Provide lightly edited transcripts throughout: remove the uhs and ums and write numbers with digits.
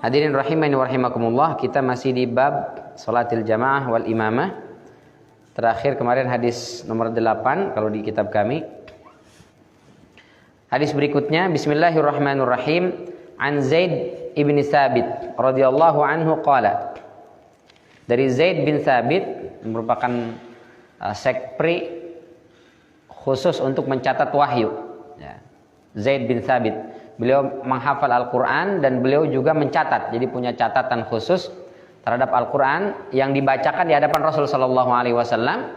Hadirin rahimani wa rahimakumullah, kita masih di bab salatil jamaah wal imamah. Terakhir kemarin hadis nomor 8 kalau di kitab kami. Hadis berikutnya, bismillahirrahmanirrahim, an Zaid ibn Thabit radhiyallahu anhu qala. Dari Zaid bin Thabit, merupakan sekpri khusus untuk mencatat wahyu. Ya. Zaid bin Thabit, beliau menghafal Al-Quran dan beliau juga mencatat, jadi punya catatan khusus terhadap Al-Quran yang dibacakan di hadapan Rasul Sallallahu Alaihi Wasallam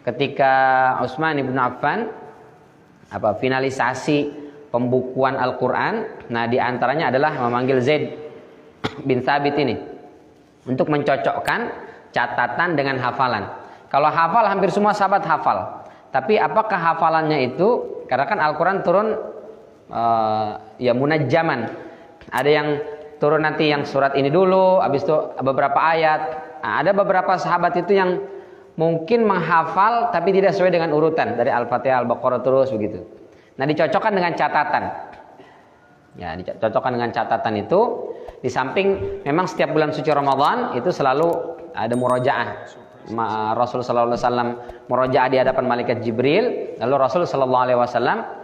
ketika Utsman ibn Affan finalisasi pembukuan Al-Quran. Nah, diantaranya adalah memanggil Zaid bin Thabit ini untuk mencocokkan catatan dengan hafalan. Kalau hafal, hampir semua sahabat hafal, tapi apakah hafalannya itu, karena kan Al-Quran turun ya munajjaman, ada yang turun nanti yang surat ini dulu, habis itu beberapa ayat. Nah, ada beberapa sahabat itu yang mungkin menghafal tapi tidak sesuai dengan urutan dari Al-Fatihah, Al-Baqarah terus begitu. Nah, dicocokkan dengan catatan. Ya, dicocokkan dengan catatan itu. Di samping memang setiap bulan suci Ramadan itu selalu ada murojaah. Rasul sallallahu alaihi wasallam murojaah di hadapan malaikat Jibril, lalu Rasul sallallahu alaihi wasallam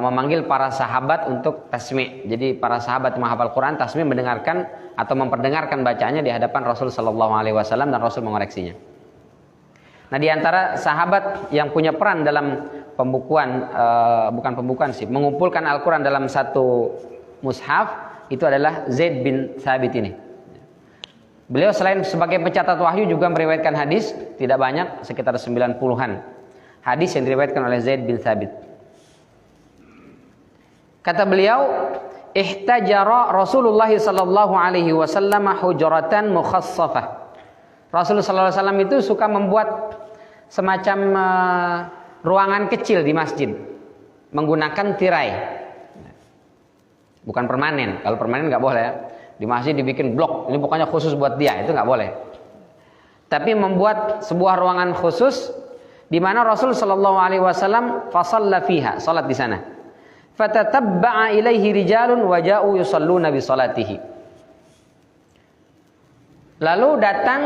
memanggil para sahabat untuk tasmi'. Jadi para sahabat menghafal Quran tasmi' mendengarkan atau memperdengarkan bacaannya di hadapan Rasul sallallahu alaihi wasallam dan Rasul mengoreksinya. Nah, di antara sahabat yang punya peran dalam pembukuan mengumpulkan Al-Quran dalam satu mushaf itu adalah Zaid bin Thabit ini. Beliau selain sebagai pencatat wahyu juga meriwayatkan hadis, tidak banyak, sekitar 90-an hadis yang diriwayatkan oleh Zaid bin Thabit. Kata beliau, ihtajara Rasulullah sallallahu alaihi wasallam hujratan mukhassafah. Rasulullah sallallahu alaihi wasallam itu suka membuat semacam ruangan kecil di masjid menggunakan tirai. Bukan permanen. Kalau permanen nggak boleh. Di masjid dibikin blok, ini pokoknya khusus buat dia, itu nggak boleh. Tapi membuat sebuah ruangan khusus di mana Rasul sallallahu alaihi wasallam fasalla fiha, salat di sana. Fatatabba'a ilaihi rijalun wa ja'u yusalluna bi salatihi. Lalu datang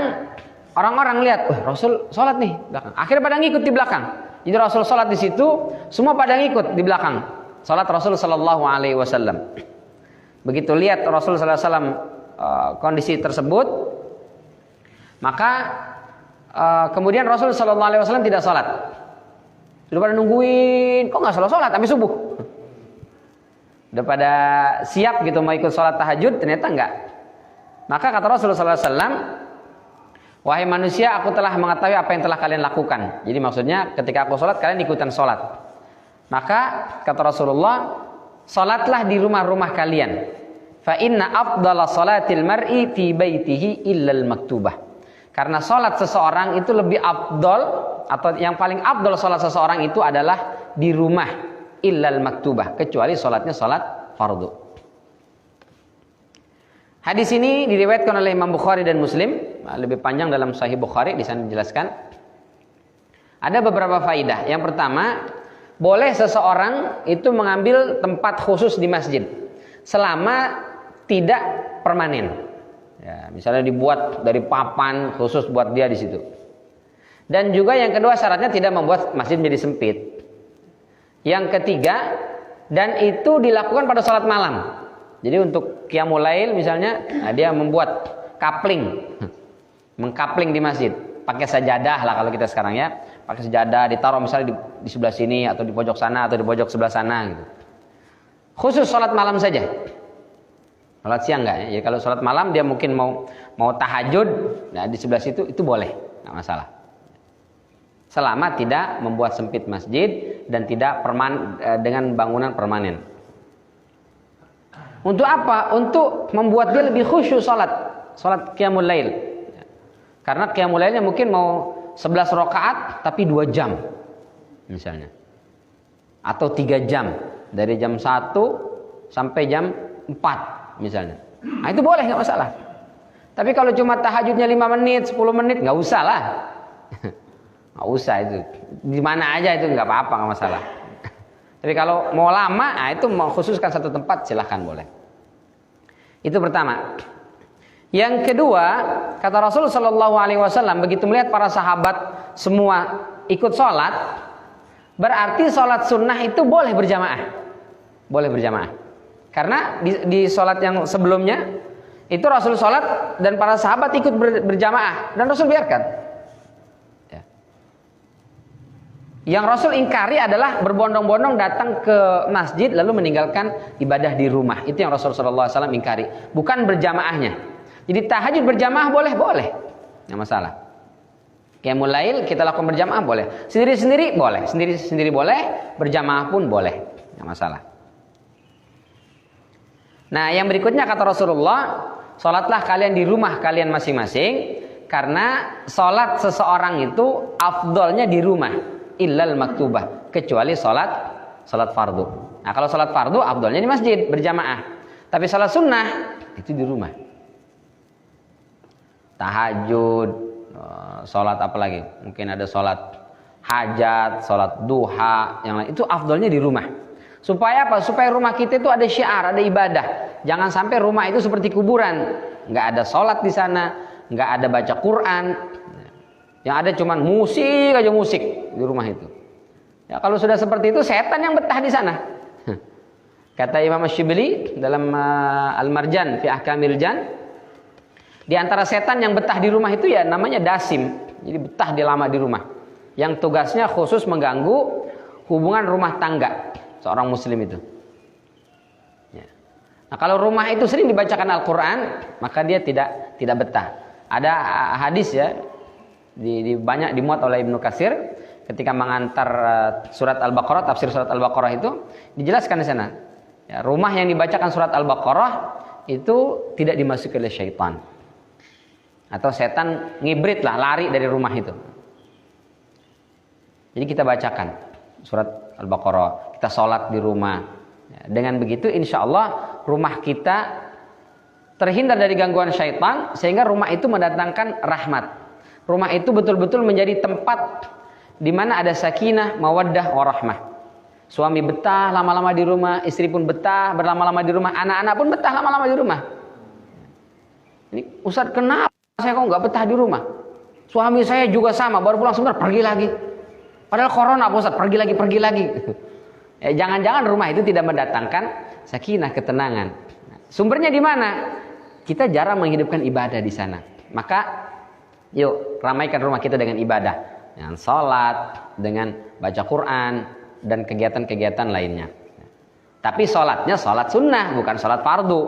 orang-orang lihat, Rasul salat nih belakang. Akhirnya pada ngikut di belakang. Jadi Rasul salat di situ, semua pada ngikut di belakang. Salat Rasul sallallahu alaihi wasallam. Begitu lihat Rasul sallallahu alaihi wasallam kondisi tersebut, maka kemudian Rasul sallallahu alaihi wasallam tidak salat. Sudah pada nungguin, kok nggak salat sampai subuh. Udah pada siap gitu mau ikut sholat tahajud, ternyata enggak. Maka kata Rasulullah SAW, wahai manusia, aku telah mengetahui apa yang telah kalian lakukan. Jadi maksudnya ketika aku sholat, kalian ikutan sholat. Maka kata Rasulullah, sholatlah di rumah-rumah kalian. Fa inna afdala sholatil mar'i fi baitihi illal maktubah. Karena sholat seseorang itu lebih afdal, atau yang paling afdal sholat seseorang itu adalah di rumah. Illal maktubah, kecuali sholatnya sholat fardu. Hadis ini diriwayatkan oleh Imam Bukhari dan Muslim, lebih panjang dalam Sahih Bukhari, di sana dijelaskan. Ada beberapa faidah. Yang pertama, boleh seseorang itu mengambil tempat khusus di masjid selama tidak permanen. Ya, misalnya dibuat dari papan khusus buat dia di situ. Dan juga yang kedua, syaratnya tidak membuat masjid menjadi sempit. Yang ketiga, dan itu dilakukan pada sholat malam. Jadi untuk qiyamul lail misalnya, nah dia membuat kapling, mengkapling di masjid, pakai sajadah lah kalau kita sekarang ya, pakai sajadah ditaruh misalnya di sebelah sini atau di pojok sana atau di pojok sebelah sana gitu. Khusus sholat malam saja. Sholat siang enggak ya? Jadi kalau sholat malam dia mungkin mau tahajud, nah di sebelah situ itu boleh, nggak masalah. Selama tidak membuat sempit masjid dan tidak dengan bangunan permanen. Untuk apa? Untuk membuat dia lebih khusyuk salat qiyamul lail. Karena qiyamul lailnya mungkin mau 11 rakaat tapi 2 jam misalnya. Atau 3 jam, dari jam 1 sampai jam 4 misalnya. Nah, itu boleh, nggak masalah. Tapi kalau cuma tahajudnya 5 menit, 10 menit, nggak usah lah. Nggak usah itu. Di mana aja itu nggak apa-apa, nggak masalah. Tapi kalau mau lama, nah itu mau khususkan satu tempat, silahkan boleh. Itu pertama. Yang kedua, kata Rasul Shallallahu Alaihi Wasallam, begitu melihat para sahabat semua ikut sholat, berarti sholat sunnah itu boleh berjamaah, boleh berjamaah. Karena di sholat yang sebelumnya itu Rasul sholat dan para sahabat ikut berjamaah dan Rasul biarkan. Ya. Yang Rasul ingkari adalah berbondong-bondong datang ke masjid lalu meninggalkan ibadah di rumah. Itu yang Rasul Shallallahu Alaihi Wasallam ingkari, bukan berjamaahnya. Jadi tahajud berjamaah boleh, nggak masalah. Qiyamul lail kita lakukan berjamaah boleh, sendiri-sendiri boleh, sendiri-sendiri boleh, berjamaah pun boleh, nggak masalah. Nah, yang berikutnya kata Rasulullah, sholatlah kalian di rumah kalian masing-masing, karena sholat seseorang itu afdolnya di rumah, illal maktubah, kecuali sholat fardu. Nah, kalau sholat fardu afdolnya di masjid berjamaah, tapi sholat sunnah itu di rumah. Tahajud, sholat apa lagi? Mungkin ada sholat hajat, sholat duha, yang lain itu afdolnya di rumah. Supaya apa? Supaya rumah kita itu ada syiar, ada ibadah. Jangan sampai rumah itu seperti kuburan, nggak ada sholat di sana, nggak ada baca Quran, yang ada cuman musik aja, musik di rumah itu. Ya, kalau sudah seperti itu, setan yang betah di sana. Kata Imam Ash-Shibli dalam Al-Marjan fi Ahkamil Jan, di antara setan yang betah di rumah itu ya namanya dasim. Jadi betah di lama di rumah. Yang tugasnya khusus mengganggu hubungan rumah tangga seorang muslim itu. Ya. Nah, kalau rumah itu sering dibacakan Al-Quran, maka dia tidak betah. Ada hadis ya, banyak dimuat oleh Ibnu Katsir ketika mengantar surat Al-Baqarah, tafsir surat Al-Baqarah itu dijelaskan di sana. Ya, rumah yang dibacakan surat Al-Baqarah itu tidak dimasuki oleh syaitan. Atau setan ngibrit lah, lari dari rumah itu. Jadi kita bacakan surat Al-Baqarah, kita sholat di rumah. Dengan begitu insya Allah rumah kita terhindar dari gangguan syaitan, sehingga rumah itu mendatangkan rahmat. Rumah itu betul-betul menjadi tempat di mana ada sakinah, mawaddah, warahmah. Suami betah lama-lama di rumah, istri pun betah berlama-lama di rumah, anak-anak pun betah lama-lama di rumah. Ini Ustaz, kenapa saya kok nggak betah di rumah? Suami saya juga sama, baru pulang sebentar pergi lagi. Padahal corona, Ustaz, pergi lagi. Jangan-jangan rumah itu tidak mendatangkan sakinah, ketenangan. Sumbernya di mana? Kita jarang menghidupkan ibadah di sana. Maka yuk ramaikan rumah kita dengan ibadah, dengan sholat, dengan baca Quran dan kegiatan-kegiatan lainnya. Tapi sholatnya sholat sunnah, bukan sholat fardu.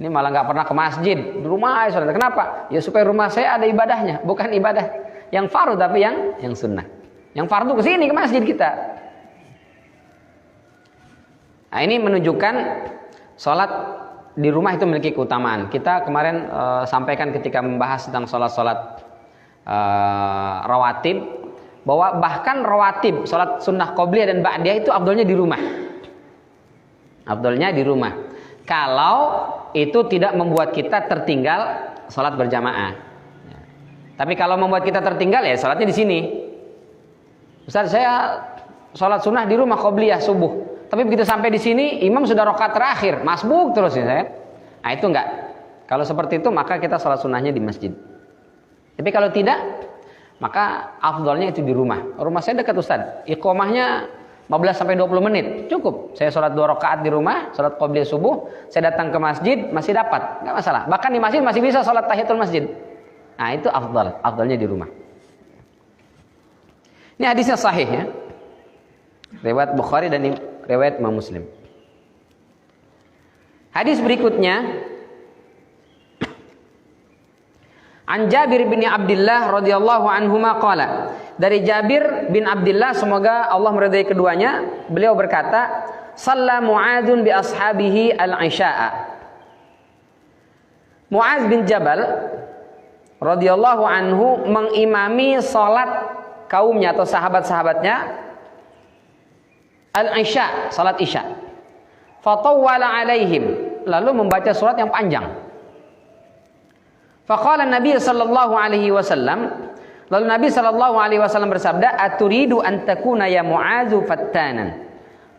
Ini malah nggak pernah ke masjid, di rumah aja sholat. Kenapa? Ya supaya rumah saya ada ibadahnya, bukan ibadah yang fardu tapi yang sunnah. Yang fardu ke sini ke masjid kita. Nah, ini menunjukkan sholat di rumah itu memiliki keutamaan. Kita kemarin sampaikan ketika membahas tentang sholat-sholat rawatib, bahwa bahkan rawatib, sholat sunnah qobliyah dan ba'diyah itu afdolnya di rumah. Afdolnya di rumah. Kalau itu tidak membuat kita tertinggal sholat berjamaah. Tapi kalau membuat kita tertinggal ya sholatnya di sini. Ustaz, saya sholat sunnah di rumah qobliyah subuh. Tapi begitu sampai di sini imam sudah rakaat terakhir, masbuk terus ya saya. Nah itu enggak. Kalau seperti itu maka kita sholat sunnahnya di masjid. Tapi kalau tidak, maka afdolnya itu di rumah. Rumah saya dekat Ustaz. Iqomahnya 15-20 menit cukup. Saya sholat 2 rakaat di rumah, sholat qobliyah subuh, saya datang ke masjid masih dapat, nggak masalah. Bahkan di masjid masih bisa sholat tahiyatul masjid. Nah itu afdalnya di rumah. Ini hadisnya sahih ya, riwayat Bukhari dan riwayat Imam Muslim. Hadis berikutnya, An Jabir bin Abdullah radhiyallahu anhuma qala, dari Jabir bin Abdullah, semoga Allah meridai keduanya, beliau berkata, shalla Mu'adzun bi ashabihi al-isya'a. Mu'adz bin Jabal radhiyallahu anhu mengimami salat kaumnya atau sahabat-sahabatnya al-isya, salat isya. Fatawwala alaihim, lalu membaca surat yang panjang. Faqala Nabi sallallahu alaihi wasallam, lalu Nabi sallallahu alaihi wasallam bersabda, "Aturidu an takuna ya Mu'adz fattanan?"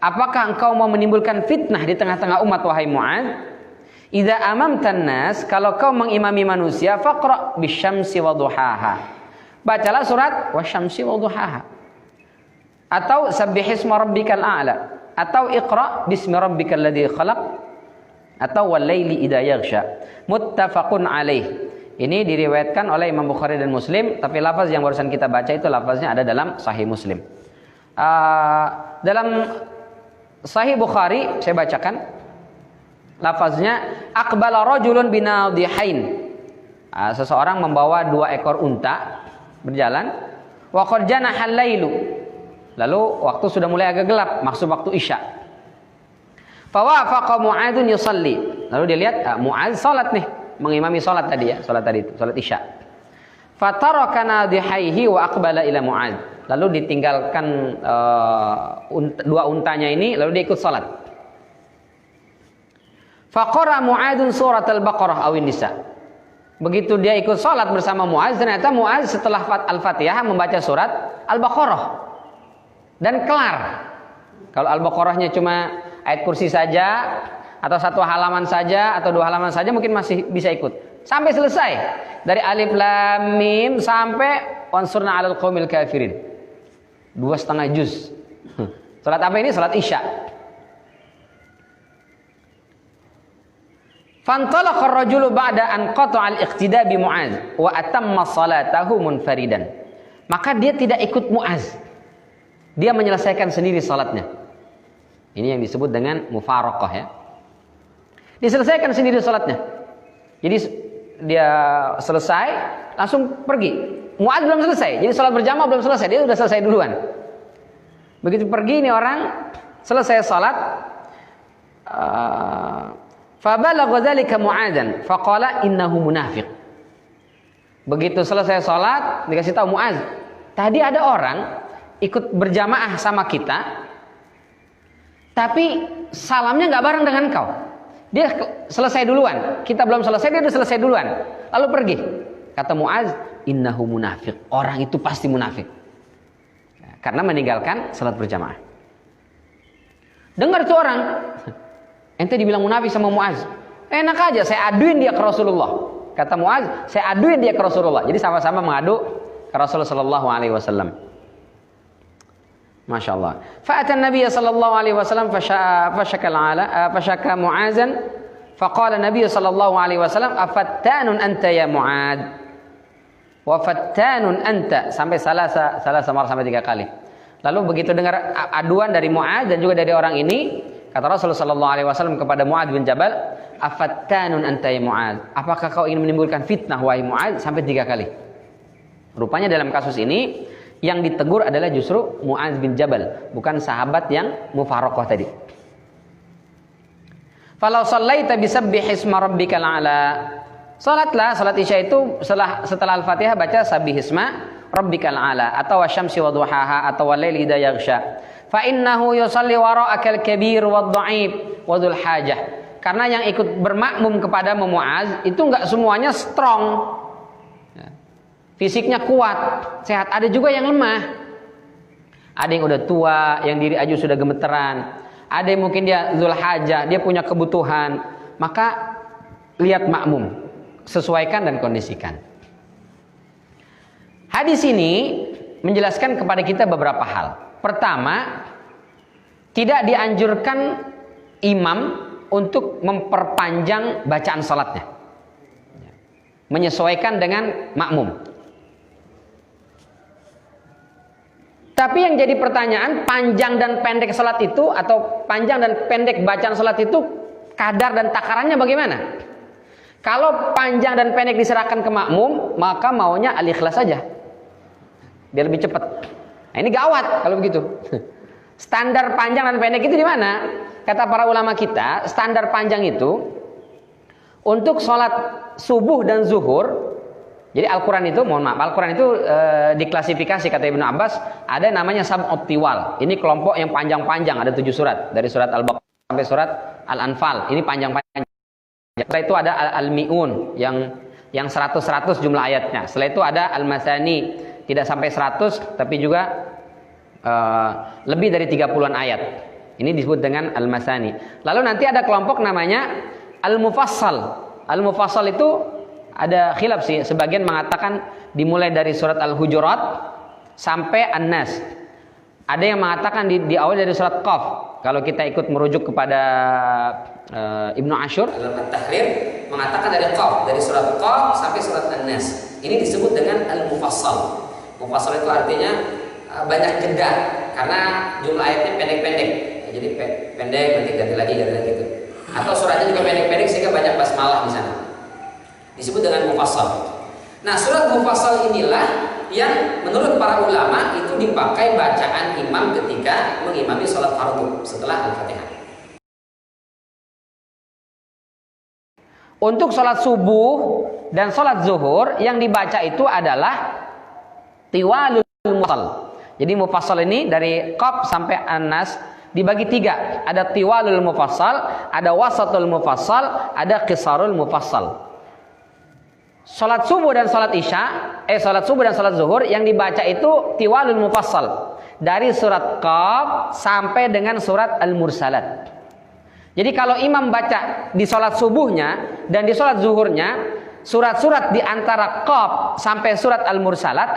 Apakah engkau mau menimbulkan fitnah di tengah-tengah umat wahai Mu'adz? Idza amamtan nas, kalau kau mengimami manusia, faqra bisyamsi wa duhaha. Bacalah surat wasyamsi wa duhaha. Atau sabbihisma rabbikal a'la, atau iqra bismi rabbikal ladzi khalaq, atau wal laili idza yaghsha. Muttafaqun alaih. Ini diriwayatkan oleh Imam Bukhari dan Muslim, tapi lafaz yang barusan kita baca itu lafaznya ada dalam Sahih Muslim. Dalam Sahih Bukhari saya bacakan lafaznya, aqbala rajulun binadihain. Seseorang membawa 2 ekor unta berjalan. Wa qad janaha al-lailu. Lalu waktu sudah mulai agak gelap, maksud waktu Isya. Fa wafaqa Mu'adzun yusalli. Lalu dia lihat Mu'adz salat nih, mengimami salat tadi ya, salat tadi itu, salat Isya. Fa taraka nadihaihi wa aqbala ila Mu'adz. Lalu ditinggalkan 2 untanya ini, lalu dia ikut salat. Faqara Mu'adzun surat al-Baqarah awin nisa. Begitu dia ikut salat bersama Mu'adz, ternyata Mu'adz setelah Al-Fatihah membaca surat Al-Baqarah dan kelar. Kalau Al-Baqarahnya cuma ayat kursi saja, atau 1 halaman saja, atau 2 halaman saja, mungkin masih bisa ikut sampai selesai, dari alif lam mim sampai wansurna 'alal qaumil kafirin, 2,5 juz. Salat apa ini? Salat Isya. Fantalaqa ar-rajulu ba'da an qata'a al-iqtida' bi Mu'adz wa atamma salatahu munfaridan. Maka dia tidak ikut Mu'adz. Dia menyelesaikan sendiri salatnya. Ini yang disebut dengan mufaraqah ya. Diselesaikan sendiri salatnya. Jadi dia selesai langsung pergi. Mu'adz belum selesai. Jadi salat berjamaah belum selesai, dia sudah selesai duluan. Begitu pergi ini orang selesai salat, fabalagha dzalika Mu'adzan faqala innahu munafiq. Begitu selesai salat dikasih tahu Mu'adz, tadi ada orang ikut berjamaah sama kita, tapi salamnya nggak bareng dengan kau. Dia selesai duluan, kita belum selesai, dia udah selesai duluan, lalu pergi. Kata Mu'adz, innahu munafiq, orang itu pasti munafik karena meninggalkan salat berjamaah. Dengar tuh orang, ente dibilang munafik sama Mu'adz. Enak aja, saya aduin dia ke Rasulullah. Kata Mu'adz, saya aduin dia ke Rasulullah. Jadi sama-sama mengadu ke Rasulullah sallallahu alaihi wasallam. Masya Allah. Fa'atan Nabi sallallahu alaihi wasallam fashaka Mu'adzan. Faqala Nabi sallallahu alaihi wasallam, afattanun anta ya Mu'adz. Wa fattanun anta, sampai salah marah sampai 3 kali. Lalu begitu dengar aduan dari Mu'adz dan juga dari orang ini, kata Rasulullah sallallahu alaihi wasallam kepada Mu'adz bin Jabal, afattanun anta ya Mu'adz, apakah kau ingin menimbulkan fitnah wahai Mu'adz, sampai 3 kali. Rupanya dalam kasus ini yang ditegur adalah justru Mu'adz bin Jabal, bukan sahabat yang mufaraqah tadi. Falau shallaita bisabbihisma rabbikal a'la. Salatlah, salat Isya itu setelah Al-Fatihah baca sabbihisma rabbikal a'la atau wasyamsi wadhuhaha atau walaili idza yaghsha. Fa innahu yusalli wara'akal kabir wad-dha'if wa dzul hajah. Karena yang ikut bermakmum kepada Mu'adz itu enggak semuanya strong. Fisiknya kuat, sehat, ada juga yang lemah. Ada yang udah tua, yang diri aja sudah gemeteran. Ada yang mungkin dia dzul hajah, dia punya kebutuhan. Maka lihat makmum, sesuaikan dan kondisikan. Hadis ini menjelaskan kepada kita beberapa hal. Pertama, tidak dianjurkan imam untuk memperpanjang bacaan salatnya, menyesuaikan dengan makmum. Tapi yang jadi pertanyaan, panjang dan pendek salat itu, atau panjang dan pendek bacaan salat itu, kadar dan takarannya bagaimana? Kalau panjang dan pendek diserahkan ke makmum, maka maunya al-ikhlas saja, biar lebih cepat. Nah, ini gawat kalau begitu. Standar panjang dan pendek itu di mana? Kata para ulama kita, standar panjang itu untuk sholat subuh dan zuhur. Jadi Al-Quran itu, mohon maaf, Al-Quran itu diklasifikasi, kata Ibnu Abbas, ada namanya sab'ut tiwal. Ini kelompok yang panjang-panjang, ada 7 surat. Dari surat Al-Baqarah sampai surat Al-Anfal. Ini panjang-panjang. Setelah itu ada al-mi'un yang 100 jumlah ayatnya. Setelah itu ada al-masani, tidak sampai 100 tapi juga lebih dari 30-an ayat. Ini disebut dengan al-masani. Lalu nanti ada kelompok namanya al-mufassal. Al-mufassal itu ada khilaf sih, sebagian mengatakan dimulai dari surat Al-Hujurat sampai An-Nas. Ada yang mengatakan di awal dari surat Qaf. Kalau kita ikut merujuk kepada Ibnu Ashur dalam At-Tahrir mengatakan dari Qaf, dari surat Qaf sampai surat An-Nas. Ini disebut dengan al-mufassal. Mufassal itu artinya banyak jeda karena jumlah ayatnya pendek-pendek. Jadi pendek nanti ganti lagi gitu. Atau suratnya juga pendek-pendek sehingga banyak basmalah di sana. Disebut dengan mufassal. Nah, surat mufassal inilah yang menurut para ulama itu dipakai bacaan imam ketika mengimami sholat fardu setelah Al-Fatihah. Untuk sholat subuh dan sholat zuhur yang dibaca itu adalah tiwalul mufassal. Jadi mufassal ini dari Qaf sampai An-Nas dibagi 3. Ada tiwalul mufassal, ada wasatul mufassal, ada qisarul mufassal. Salat subuh dan salat salat subuh dan salat zuhur yang dibaca itu tiwalul mufassal dari surat Qaf sampai dengan surat Al-Mursalat. Jadi kalau imam baca di salat subuhnya dan di salat zuhurnya surat-surat di antara Qaf sampai surat Al-Mursalat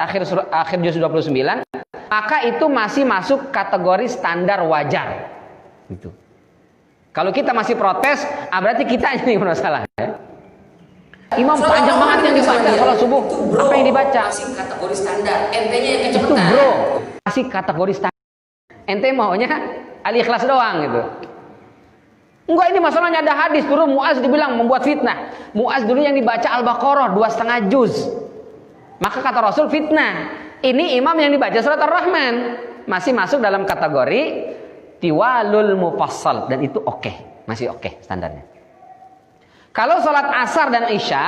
akhir juz 29, maka itu masih masuk kategori standar wajar. Gitu. Kalau kita masih protes, berarti kita ini bermasalah ya. Imam panjang banget yang dibaca sholat subuh. Apa yang dibaca? Masih kategori standar. Ente-nya yang kecepatan. Itu bro, masih kategori standar. Ente maunya al-ikhlas doang gitu. Enggak, ini masalahnya ada hadis. Dulu Muaz dibilang membuat fitnah. Muaz dulu yang dibaca Al-Baqarah 2,5 juz. Maka kata Rasul fitnah. Ini imam yang dibaca surat Ar-Rahman. Masih masuk dalam kategori tiwalul mufassal. Dan itu oke. Masih oke standarnya. Kalau sholat asar dan isya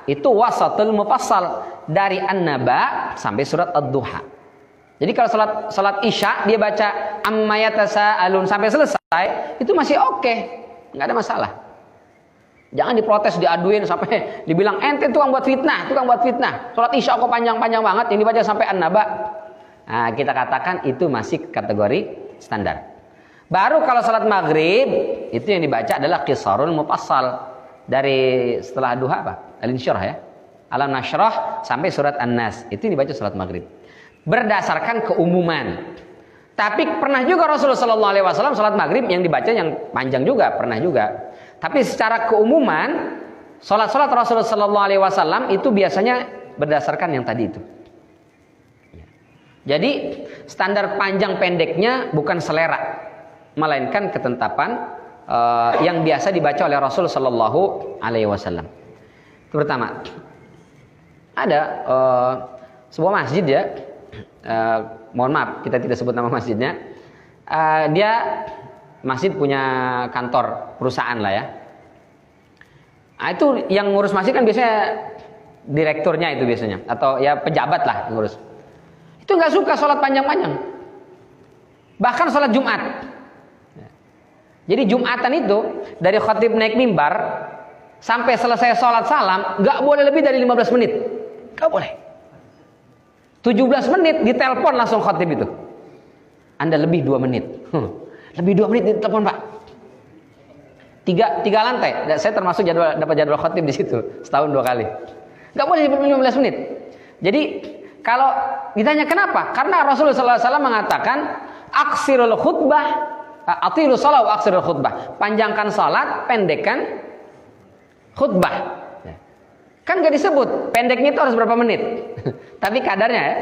itu wasatul mufassal dari An-Naba sampai surat Ad-Duha. Jadi kalau sholat isya dia baca amma yatasaalun sampai selesai itu masih oke, nggak ada masalah. Jangan diprotes, diaduin sampai dibilang ente tukang buat fitnah. Sholat isya kok panjang-panjang banget yang dibaca sampai An-Naba. Nah, kita katakan itu masih kategori standar. Baru kalau sholat maghrib itu yang dibaca adalah qisarul mufassal. Dari setelah duha apa? Al-Insyirah ya. Alam Nashrah sampai surat An-Nas. Itu dibaca salat maghrib. Berdasarkan keumuman. Tapi pernah juga Rasulullah SAW salat maghrib yang dibaca yang panjang juga. Pernah juga. Tapi secara keumuman salat-salat Rasulullah SAW itu biasanya berdasarkan yang tadi itu. Jadi standar panjang pendeknya bukan selera. Melainkan ketetapan yang biasa dibaca oleh Rasul Sallallahu Alaihi Wasallam. Itu pertama. Ada sebuah masjid ya. Mohon maaf kita tidak sebut nama masjidnya. Dia masjid punya kantor perusahaan lah ya. Nah, itu yang ngurus masjid kan biasanya direkturnya itu biasanya atau ya pejabat lah ngurus. Itu nggak suka sholat panjang-panjang. Bahkan sholat Jumat. Jadi Jumatan itu dari khatib naik mimbar sampai selesai sholat salam nggak boleh lebih dari 15 menit. Nggak boleh. 17 menit ditelepon langsung khatib itu. Anda lebih 2 menit. Lebih 2 menit ditelepon Pak. Tiga lantai. Saya termasuk dapat jadwal khatib di situ setahun 2 kali. Nggak boleh 15 menit. Jadi kalau ditanya kenapa? Karena Rasulullah SAW mengatakan aksirul khutbah atilu shalah wa aksirul khutbah. Panjangkan salat, pendekkan khutbah. Kan gak disebut pendeknya itu harus berapa menit. Tapi kadarnya ya.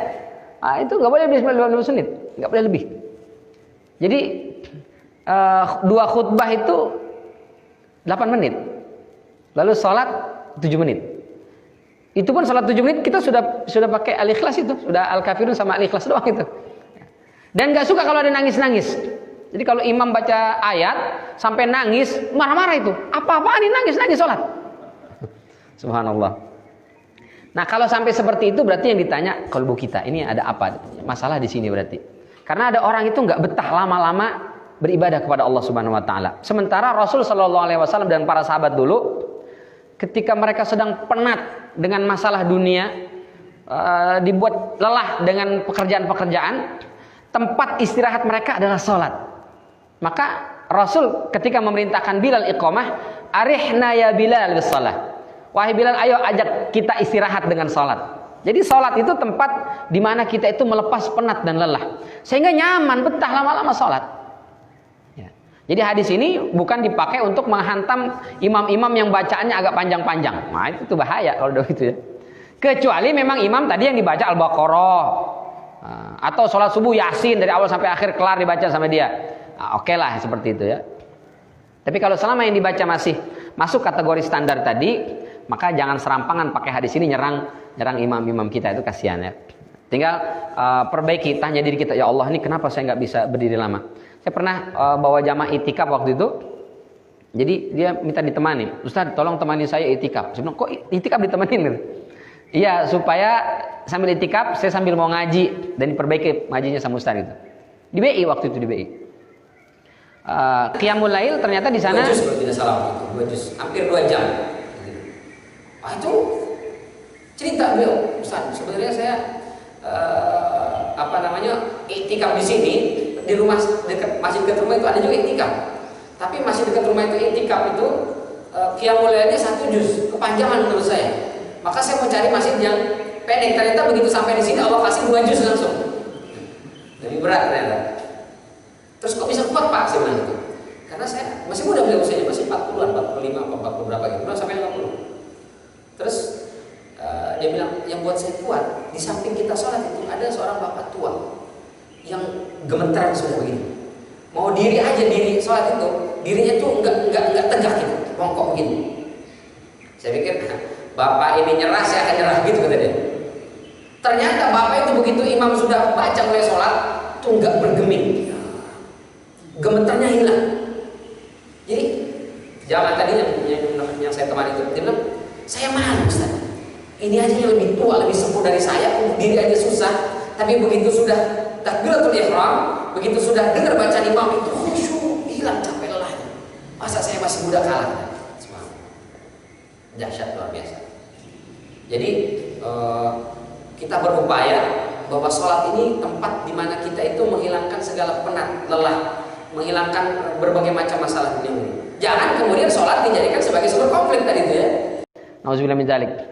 Itu gak boleh lebih 15 menit, gak boleh lebih. Jadi 2 khutbah itu 8 menit. Lalu salat 7 menit. Itu pun salat 7 menit kita sudah pakai al-ikhlas itu, sudah al-kafirun sama al-ikhlas doang itu. Dan gak suka kalau ada nangis-nangis. Jadi kalau imam baca ayat sampai nangis, marah-marah itu. Apa-apaan ini nangis sholat. Subhanallah. Nah, kalau sampai seperti itu berarti yang ditanya kalbu kita. Ini ada apa? Masalah di sini berarti. Karena ada orang itu nggak betah lama-lama beribadah kepada Allah Subhanahu wa taala. Sementara Rasul sallallahu alaihi wasallam dan para sahabat dulu ketika mereka sedang penat dengan masalah dunia, dibuat lelah dengan pekerjaan-pekerjaan, tempat istirahat mereka adalah sholat. Maka Rasul ketika memerintahkan Bilal iqamah, arihna ya Bilal bis shalah. Wahai Bilal, ayo ajak kita istirahat dengan sholat. Jadi sholat itu tempat di mana kita itu melepas penat dan lelah, sehingga nyaman, betah lama-lama sholat. Ya. Jadi hadis ini bukan dipakai untuk menghantam imam-imam yang bacaannya agak panjang-panjang. Nah itu bahaya kalau begitu ya. Kecuali memang imam tadi yang dibaca Al-Baqarah, atau sholat subuh Yasin dari awal sampai akhir kelar dibaca sama dia. Nah, oke lah seperti itu ya. Tapi kalau selama yang dibaca masih masuk kategori standar tadi, maka jangan serampangan pakai hadis ini nyerang imam-imam kita, itu kasihan ya. Tinggal perbaiki, tanya diri kita, ya Allah ini kenapa saya nggak bisa berdiri lama. Saya pernah bawa jamaah itikaf waktu itu. Jadi dia minta ditemani, Ustaz tolong temani saya itikaf. Saya bilang, kok itikaf ditemanin? Iya, supaya sambil itikaf saya sambil mau ngaji dan diperbaiki ngajinya sama Ustaz gitu. Di BI waktu itu di BI. Qiyamul Lail ternyata di sana 2 juz kalau tidak salah itu, 2 juz, hampir 2 jam. Itu cerita beliau, Ustaz, sebenarnya saya iktikaf di sini, di rumah dekat masjid dekat rumah itu ada juga iktikaf. Tapi masjid dekat rumah itu iktikaf itu qiyamul lailnya 1 juz, kepanjangan menurut saya. Maka saya mau cari masjid yang pendek. Ternyata begitu sampai di sini Allah kasih 2 juz langsung. Lebih berat ternyata. Terus kok bisa kuat Pak? Saya bilang gitu. Karena saya masih muda beliau usianya, masih 40-an, 45 atau 40 berapa gitu, belum sampai 50. Terus dia bilang, yang buat saya kuat, di samping kita sholat itu ada seorang bapak tua yang gemeteran sudah begini. Mau diri aja, diri sholat itu, dirinya tuh enggak tegak gitu, bongkok begini. Saya pikir, bapak ini nyerah, saya akan nyerah gitu kata dia. Ternyata bapak itu begitu imam sudah baca mulai sholat, tuh enggak bergeming, gemeternya hilang. Jadi jangan tadi yang saya temani itu, dia bilang, saya malu Ustaz. Ini aja yang lebih tua, lebih sepuh dari saya, diri aja susah. Tapi begitu sudah takbiratul ihram, begitu sudah dengar bacaan imam itu khusyuk, hilang capek lelahnya. Masa saya masih muda kalah? Dahsyat luar biasa. Jadi kita berupaya bahwa sholat ini tempat di mana kita itu menghilangkan segala penat, lelah, menghilangkan berbagai macam masalah dunia. Jangan kemudian sholat dijadikan sebagai sumber konflik tadi itu ya. Nauzubillah min dzalik.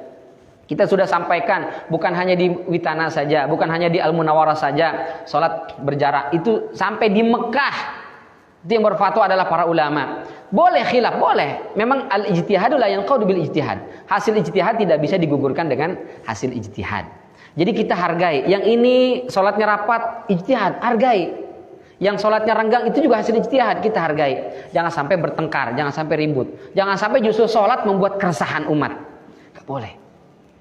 Kita sudah sampaikan, bukan hanya di Witana saja, bukan hanya di Al-Munawwarah saja, sholat berjarak itu sampai di Mekah. Itu yang berfatwa adalah para ulama. Boleh khilaf, boleh. Memang al-ijtihadu la yanqadu bil ijtihad. Hasil ijtihad tidak bisa digugurkan dengan hasil ijtihad. Jadi kita hargai. Yang ini sholatnya rapat, ijtihad, hargai. Yang sholatnya renggang itu juga hasil ijtihad, kita hargai. Jangan sampai bertengkar, jangan sampai ribut. Jangan sampai justru sholat membuat keresahan umat. Gak boleh.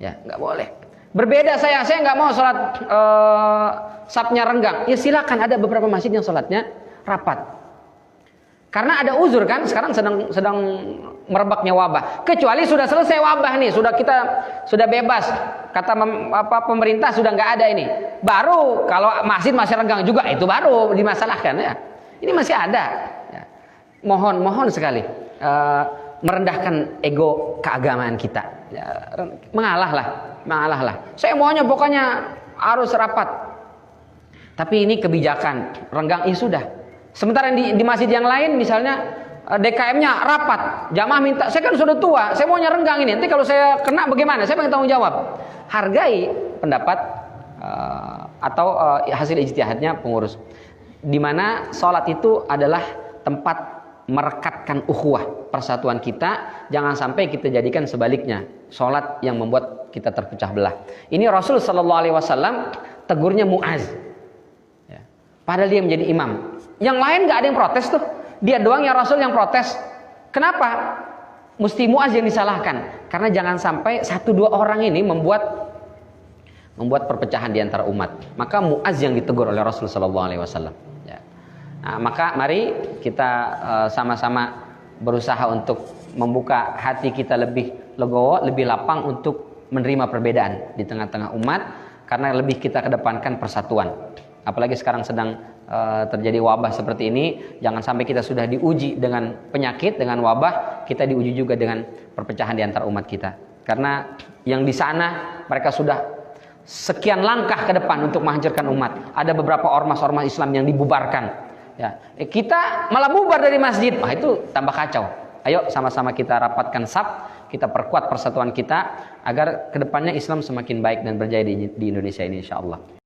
Ya, nggak boleh. Berbeda saya nggak mau sholat safnya renggang. Ya silakan, ada beberapa masjid yang sholatnya rapat. Karena ada uzur kan, sekarang sedang merebaknya wabah. Kecuali sudah selesai wabah nih, sudah bebas. Kata pemerintah sudah nggak ada ini. Baru kalau masjid masih renggang juga, itu baru dimasalahkan ya. Ini masih ada. Ya. Mohon sekali. Merendahkan ego keagamaan kita, ya, mengalahlah. Saya maunya pokoknya harus rapat. Tapi ini kebijakan renggang, ya sudah. Sementara di masjid yang lain misalnya DKM-nya rapat, jamaah minta, saya kan sudah tua, saya maunya renggang ini. Nanti kalau saya kena bagaimana? Saya pengen tanggung jawab. Hargai pendapat atau hasil ijtihadnya pengurus. Di mana sholat itu adalah tempat merekatkan ukhuwah, persatuan kita. Jangan sampai kita jadikan sebaliknya, sholat yang membuat kita terpecah belah. Ini Rasul Shallallahu Alaihi Wasallam tegurnya Muaz, ya. Padahal dia menjadi imam. Yang lain nggak ada yang protes tuh, dia doang ya Rasul yang protes. Kenapa? Mesti Muaz yang disalahkan, karena jangan sampai 1-2 orang ini membuat perpecahan di antara umat. Maka Muaz yang ditegur oleh Rasul Shallallahu Alaihi Wasallam. Nah, maka mari kita sama-sama berusaha untuk membuka hati kita lebih legowo, lebih lapang untuk menerima perbedaan di tengah-tengah umat, karena lebih kita kedepankan persatuan. Apalagi sekarang sedang terjadi wabah seperti ini, jangan sampai kita sudah diuji dengan penyakit, dengan wabah, kita diuji juga dengan perpecahan di antara umat kita. Karena yang di sana mereka sudah sekian langkah ke depan untuk menghancurkan umat. Ada beberapa ormas-ormas Islam yang dibubarkan. Ya, kita malah bubar dari masjid. Wah, itu tambah kacau. Ayo sama-sama kita rapatkan saf, kita perkuat persatuan kita agar kedepannya Islam semakin baik dan berjaya di Indonesia ini, insya Allah.